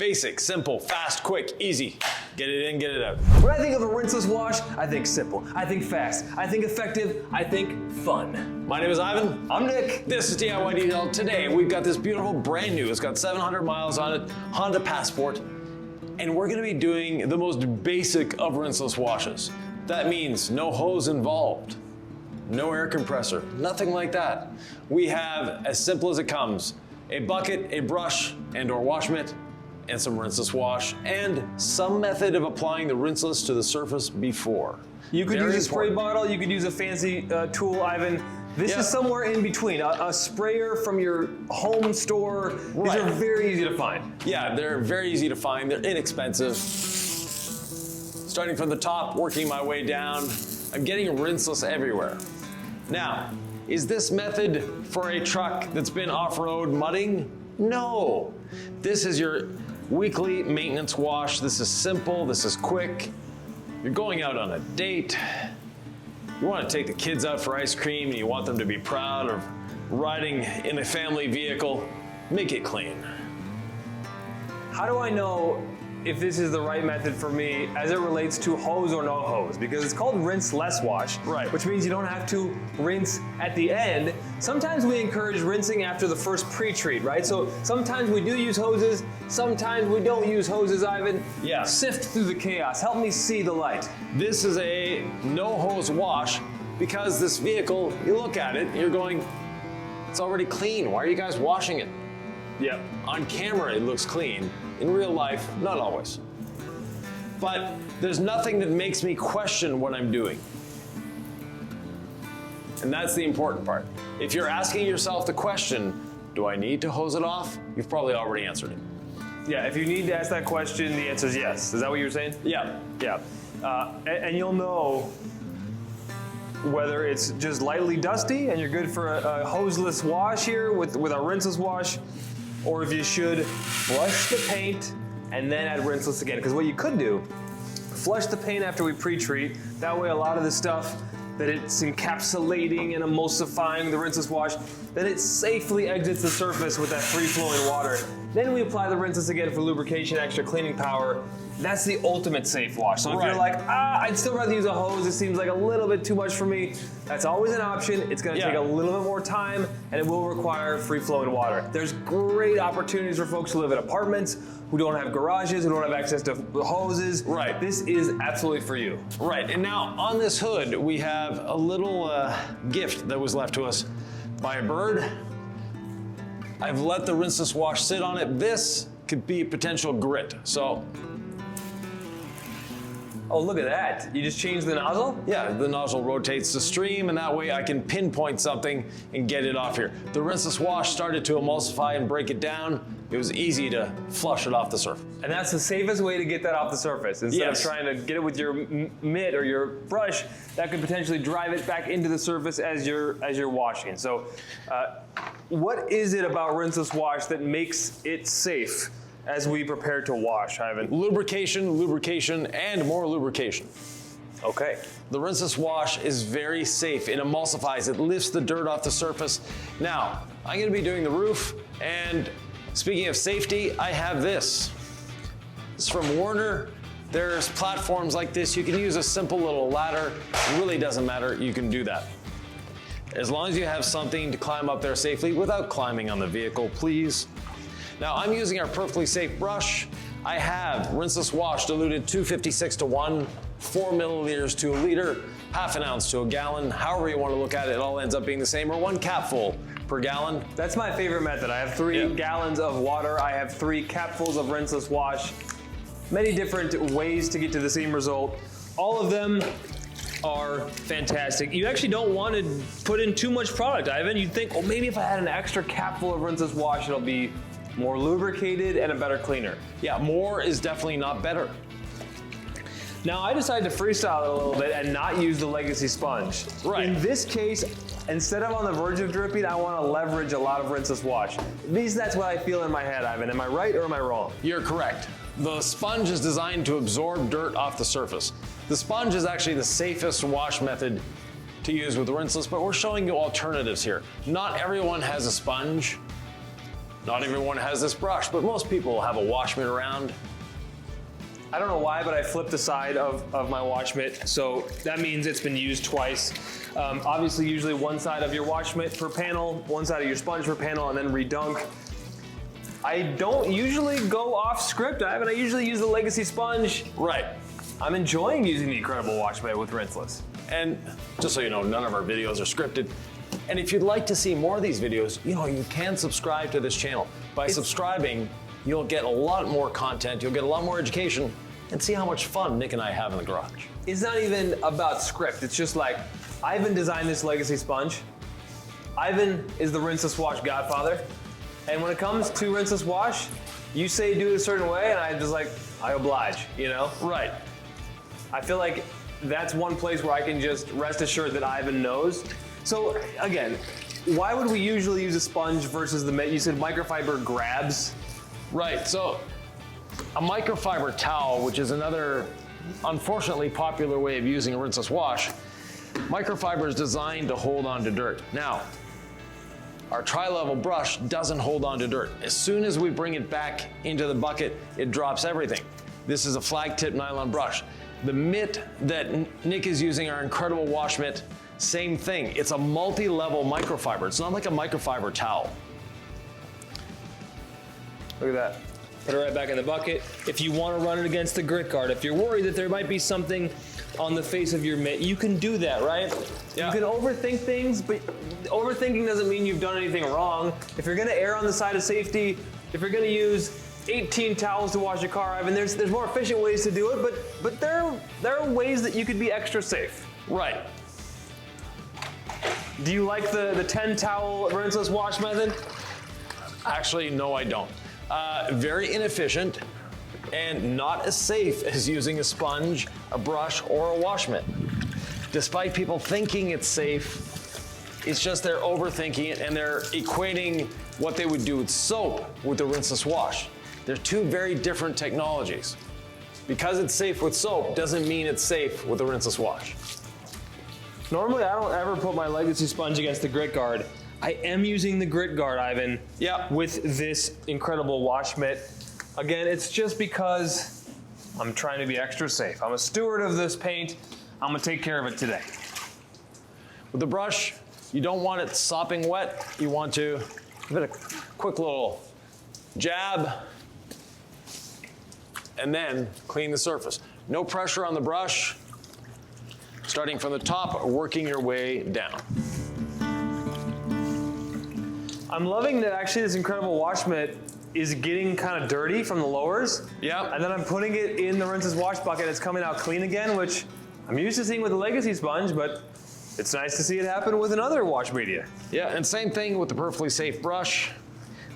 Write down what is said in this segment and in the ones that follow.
Basic, simple, fast, quick, easy. Get it in, get it out. When I think of a rinseless wash, I think simple, I think fast, I think effective, I think fun. My name is Ivan. I'm Nick. This is DIY Detail. Today we've got this beautiful brand new, it's got 700 miles on it, Honda Passport, and we're gonna be doing the most basic of rinseless washes. That means no hose involved, no air compressor, nothing like that. We have, as simple as it comes, a bucket, a brush, and/or wash mitt, and some rinseless wash, and some method of applying the rinseless to the surface before. You could use a spray bottle, you could use a fancy tool, Ivan. This is somewhere in between. A sprayer from your home store. These are very easy to find. Yeah, they're very easy to find. They're inexpensive. Starting from the top, working my way down, I'm getting rinseless everywhere. Now, is this method for a truck that's been off-road mudding? No. This is your weekly maintenance wash. This is simple, this is quick. You're going out on a date. You want to take the kids out for ice cream and you want them to be proud of riding in a family vehicle. Make it clean. How do I know if this is the right method for me as it relates to hose or no hose? Because it's called rinseless wash, which means you don't have to rinse at the end. Sometimes we encourage rinsing after the first pre-treat, right? So sometimes we do use hoses, sometimes we don't use hoses, Ivan. Yeah. Sift through the chaos, help me see the light. This is a no hose wash because this vehicle, you look at it, you're going, it's already clean. Why are you guys washing it? Yep. On camera, it looks clean. In real life, not always. But there's nothing that makes me question what I'm doing. And that's the important part. If you're asking yourself the question, do I need to hose it off? You've probably already answered it. Yeah, if you need to ask that question, the answer is yes. Is that what you're saying? Yeah. Yeah. And you'll know whether it's just lightly dusty and you're good for a hoseless wash here with our rinseless wash, or if you should flush the paint and then add rinseless again. Because what you could do, flush the paint after we pre-treat. That way a lot of the stuff that it's encapsulating and emulsifying the rinseless wash, then it safely exits the surface with that free-flowing water. Then we apply the rinseless again for lubrication, extra cleaning power. That's the ultimate safe wash. So if you're like, I'd still rather use a hose, it seems like a little bit too much for me, that's always an option. It's gonna take a little bit more time and it will require free-flowing water. There's great opportunities for folks who live in apartments, who don't have garages, who don't have access to hoses. Right. This is absolutely for you. Right, and now on this hood, we have a little gift that was left to us by a bird. I've let the rinseless wash sit on it. This could be potential grit, so. Oh, look at that. You just changed the nozzle? Yeah, the nozzle rotates the stream, and that way I can pinpoint something and get it off here. The rinseless wash started to emulsify and break it down. It was easy to flush it off the surface. And that's the safest way to get that off the surface. Instead of trying to get it with your mitt or your brush, that could potentially drive it back into the surface as you're washing. So what is it about rinseless wash that makes it safe as we prepare to wash, Ivan? Lubrication, lubrication, and more lubrication. Okay. The rinseless wash is very safe. It emulsifies, it lifts the dirt off the surface. Now, I'm gonna be doing the roof, and speaking of safety, I have this. It's from Warner. There's platforms like this. You can use a simple little ladder. It really doesn't matter, you can do that. As long as you have something to climb up there safely without climbing on the vehicle, please. Now I'm using our perfectly safe brush. I have rinseless wash diluted 256:1, 4 milliliters to a liter, half an ounce to a gallon. However you want to look at it, it all ends up being the same, or 1 capful per gallon. That's my favorite method. I have 3 gallons of water. I have 3 capfuls of rinseless wash. Many different ways to get to the same result. All of them are fantastic. You actually don't want to put in too much product, Ivan. You'd think, well, maybe if I had an extra capful of rinseless wash, it'll be more lubricated and a better cleaner. Yeah, more is definitely not better. Now I decided to freestyle it a little bit and not use the legacy sponge. Right. In this case, instead of on the verge of dripping, I want to leverage a lot of rinseless wash. At least that's what I feel in my head, Ivan. Am I right or am I wrong? You're correct. The sponge is designed to absorb dirt off the surface. The sponge is actually the safest wash method to use with rinseless, but we're showing you alternatives here. Not everyone has a sponge. Not everyone has this brush, but most people have a wash mitt around. I don't know why, but I flipped the side of my wash mitt, so that means it's been used twice. Obviously, usually one side of your wash mitt per panel, one side of your sponge per panel, and then redunk. I don't usually go off script, Ivan. I usually use the Legacy sponge. Right. I'm enjoying using the incredible wash mitt with Rinseless. And just so you know, none of our videos are scripted. And if you'd like to see more of these videos, you can subscribe to this channel. By subscribing, you'll get a lot more content, you'll get a lot more education, and see how much fun Nick and I have in the garage. It's not even about script. It's just like, Ivan designed this Legacy sponge. Ivan is the Rinseless Wash godfather. And when it comes to Rinseless Wash, you say do it a certain way, and I oblige, Right. I feel like that's one place where I can just rest assured that Ivan knows. So again, why would we usually use a sponge versus the mitt? You said microfiber grabs. Right, so a microfiber towel, which is another unfortunately popular way of using a rinseless wash, microfiber is designed to hold on to dirt. Now, our tri-level brush doesn't hold on to dirt. As soon as we bring it back into the bucket, it drops everything. This is a flag tip nylon brush. The mitt that Nick is using, our incredible wash mitt, same thing. It's a multi-level microfiber. It's not like a microfiber towel. Look at that. Put it right back in the bucket. If you want to run it against the grit guard, if you're worried that there might be something on the face of your mitt, you can do that, right? Yeah. You can overthink things, but overthinking doesn't mean you've done anything wrong. If you're gonna err on the side of safety, if you're gonna use 18 towels to wash your car, Ivan, there's more efficient ways to do it, but there are ways that you could be extra safe. Right. Do you like the 10 towel rinseless wash method? Actually, no, I don't. Very inefficient and not as safe as using a sponge, a brush, or a wash mitt. Despite people thinking it's safe, it's just they're overthinking it and they're equating what they would do with soap with the rinseless wash. They're two very different technologies. Because it's safe with soap doesn't mean it's safe with a rinseless wash. Normally, I don't ever put my Legacy sponge against the grit guard. I am using the grit guard, Ivan, with this incredible wash mitt. Again, it's just because I'm trying to be extra safe. I'm a steward of this paint. I'm gonna take care of it today. With the brush, you don't want it sopping wet. You want to give it a quick little jab and then clean the surface. No pressure on the brush. Starting from the top, working your way down. I'm loving that actually this incredible wash mitt is getting kind of dirty from the lowers. Yeah. And then I'm putting it in the rinseless wash bucket. It's coming out clean again, which I'm used to seeing with the Legacy sponge, but it's nice to see it happen with another wash media. Yeah, and same thing with the perfectly safe brush.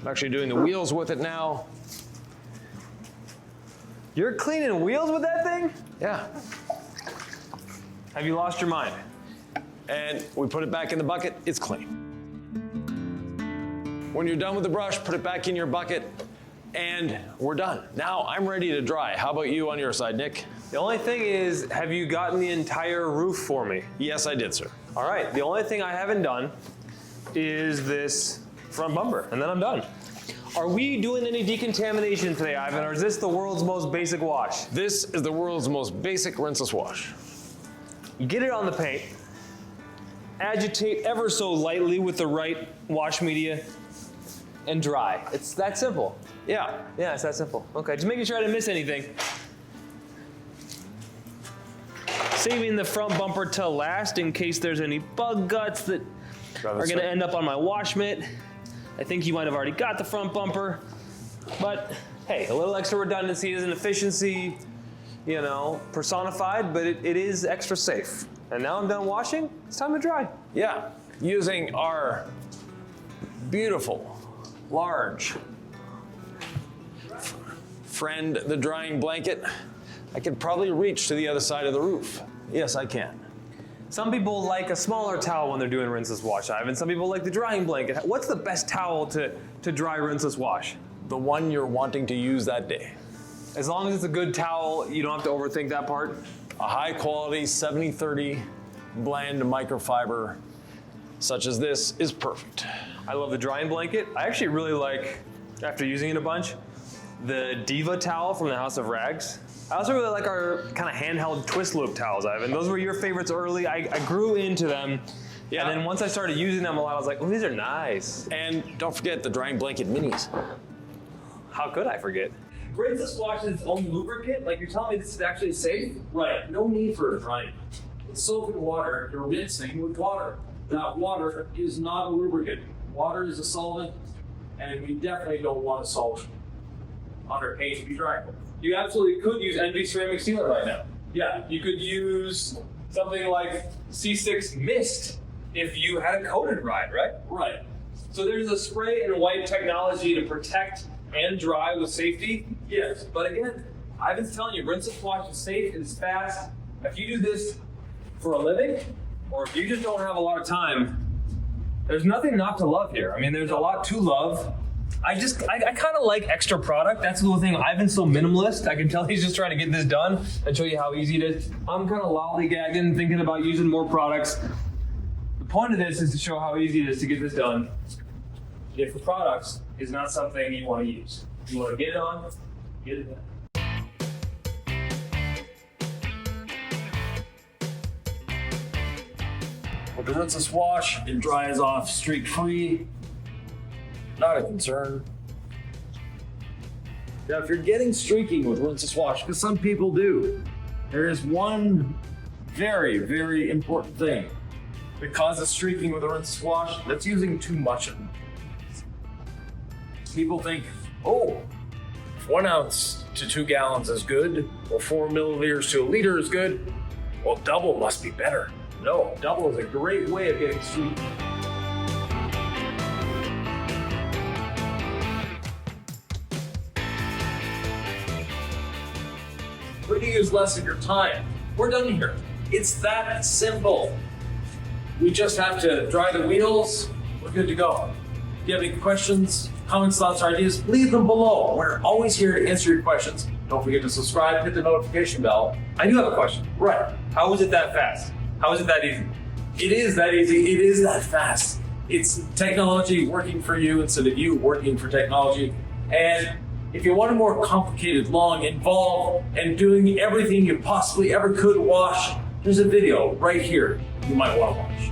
I'm actually doing the wheels with it now. You're cleaning wheels with that thing? Yeah. Have you lost your mind? And we put it back in the bucket, it's clean. When you're done with the brush, put it back in your bucket, and we're done. Now I'm ready to dry. How about you on your side, Nick? The only thing is, have you gotten the entire roof for me? Yes, I did, sir. All right, the only thing I haven't done is this front bumper, and then I'm done. Are we doing any decontamination today, Ivan, or is this the world's most basic wash? This is the world's most basic rinseless wash. Get it on the paint, agitate ever so lightly with the right wash media, and dry. It's that simple. Yeah. Yeah, it's that simple. Okay, just making sure I didn't miss anything. Saving the front bumper till last in case there's any bug guts that are gonna end up on my wash mitt. I think you might have already got the front bumper, but hey, a little extra redundancy is an efficiency, personified, but it is extra safe. And now I'm done washing, it's time to dry. Yeah, using our beautiful, large friend, the drying blanket, I could probably reach to the other side of the roof. Yes, I can. Some people like a smaller towel when they're doing rinseless wash, Ivan. Some people like the drying blanket. What's the best towel to dry rinseless wash? The one you're wanting to use that day. As long as it's a good towel, you don't have to overthink that part. A high quality 70-30 blend microfiber such as this is perfect. I love the drying blanket. I actually really like after using it a bunch. The Diva towel from the House of Rags. I also really like our kind of handheld twist loop towels, Ivan. Those were your favorites early. I grew into them. Yeah. And then once I started using them a lot, I was like, oh, these are nice. And don't forget the drying blanket minis. How could I forget? Rinseless Wash is its own lubricant. Like, you're telling me this is actually safe? Right. No need for a drying. With soap and water, you're rinsing with water. That water is not a lubricant. Water is a solvent, and we definitely don't want a solvent on our paint to be drying with. You absolutely could use Envy ceramic sealant right now. Yeah, you could use something like C6 Mist if you had a coated ride, right? Right. So there's a spray and wipe technology to protect and dry with safety. Yes, but again, Ivan's telling you, Rinseless Wash is safe, it is fast. If you do this for a living, or if you just don't have a lot of time, there's nothing not to love here. I mean, there's a lot to love. I kind of like extra product. That's the little thing. Ivan's so minimalist. I can tell he's just trying to get this done and show you how easy it is. I'm kind of lollygagging, thinking about using more products. The point of this is to show how easy it is to get this done. If the products is not something you want to use. You want to get it on, get it done. With the Rinseless Wash, it dries off streak-free. Not a concern. Now, if you're getting streaking with Rinseless Wash, because some people do, there is one very, very important thing that causes streaking with a Rinseless Wash. That's using too much of them. People think, oh, 1 ounce to 2 gallons is good, or 4 milliliters to a liter is good. Well, double must be better. No, double is a great way of getting streaking. We're gonna use less of your time. We're done here. It's that simple. We just have to dry the wheels. We're good to go. If you have any questions, comments, thoughts, or ideas, leave them below. We're always here to answer your questions. Don't forget to subscribe, hit the notification bell. I do have a question. Right. How is it that fast? How is it that easy? It is that easy. It is that fast. It's technology working for you instead of you working for technology. And if you want a more complicated, long, involved, and doing everything you possibly ever could wash, there's a video right here you might want to watch.